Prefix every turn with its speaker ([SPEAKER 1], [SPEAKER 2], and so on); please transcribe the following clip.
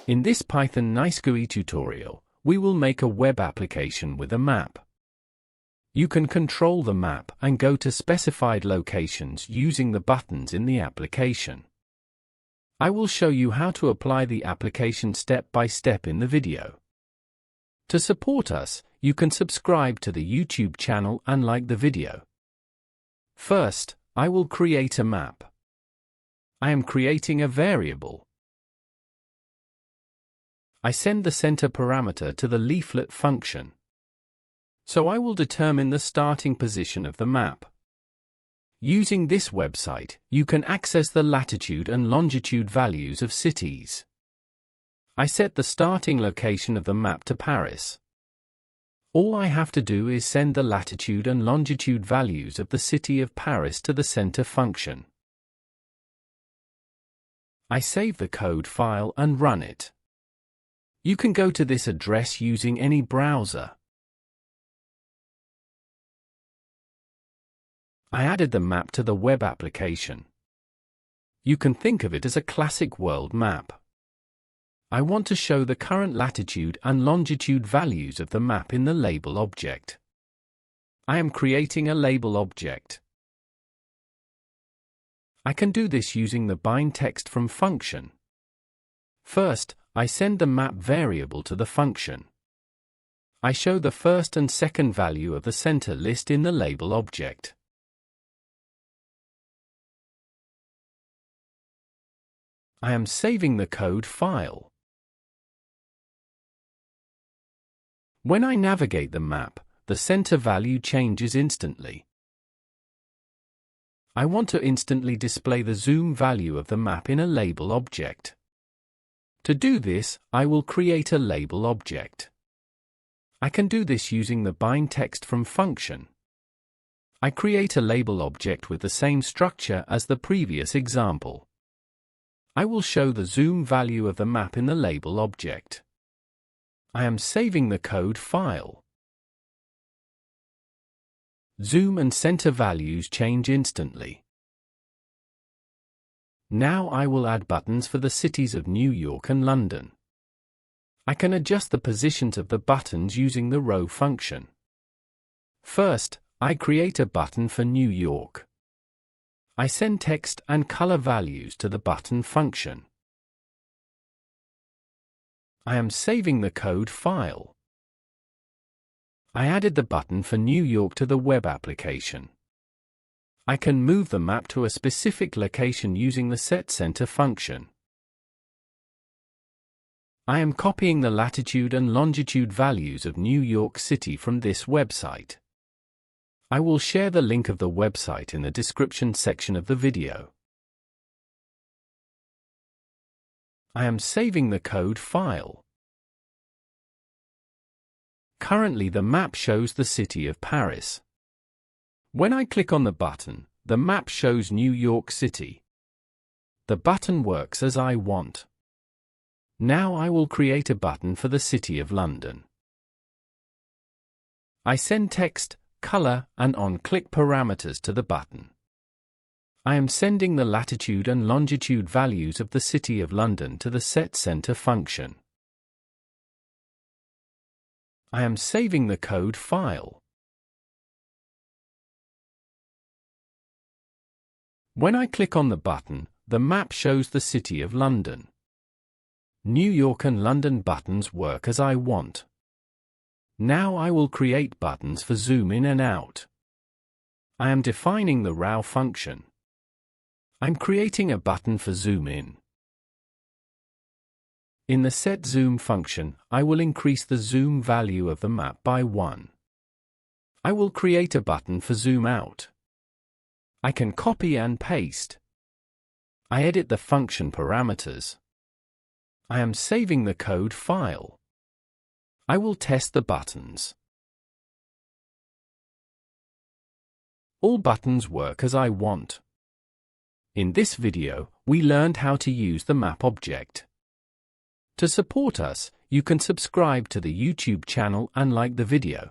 [SPEAKER 1] In this Python NiceGUI tutorial, we will make a web application with a map. You can control the map and go to specified locations using the buttons in the application. I will show you how to apply the application step by step in the video. To support us, you can subscribe to the YouTube channel and like the video. First, I will create a map. I am creating a variable. I send the center parameter to the Leaflet function. So I will determine the starting position of the map. Using this website, you can access the latitude and longitude values of cities. I set the starting location of the map to Paris. All I have to do is send the latitude and longitude values of the city of Paris to the center function. I save the code file and run it. You can go to this address using any browser. I added the map to the web application. You can think of it as a classic world map. I want to show the current latitude and longitude values of the map in the label object. I am creating a label object. I can do this using the bind text from function. First, I send the map variable to the function. I show the first and second value of the center list in the label object. I am saving the code file. When I navigate the map, the center value changes instantly. I want to instantly display the zoom value of the map in a label object. To do this, I will create a label object. I can do this using the bind text from function. I create a label object with the same structure as the previous example. I will show the zoom value of the map in the label object. I am saving the code file. Zoom and center values change instantly. Now I will add buttons for the cities of New York and London. I can adjust the positions of the buttons using the row function. First, I create a button for New York. I send text and color values to the button function. I am saving the code file. I added the button for New York to the web application. I can move the map to a specific location using the setCenter function. I am copying the latitude and longitude values of New York City from this website. I will share the link of the website in the description section of the video. I am saving the code file. Currently the map shows the city of Paris. When I click on the button, the map shows New York City. The button works as I want. Now I will create a button for the City of London. I send text, color, and on-click parameters to the button. I am sending the latitude and longitude values of the City of London to the setCenter function. I am saving the code file. When I click on the button, the map shows the City of London. New York and London buttons work as I want. Now I will create buttons for zoom in and out. I am defining the row function. I'm creating a button for zoom in. In the setZoom function, I will increase the zoom value of the map by 1. I will create a button for zoom out. I can copy and paste. I edit the function parameters. I am saving the code file. I will test the buttons. All buttons work as I want. In this video, we learned how to use the map object. To support us, you can subscribe to the YouTube channel and like the video.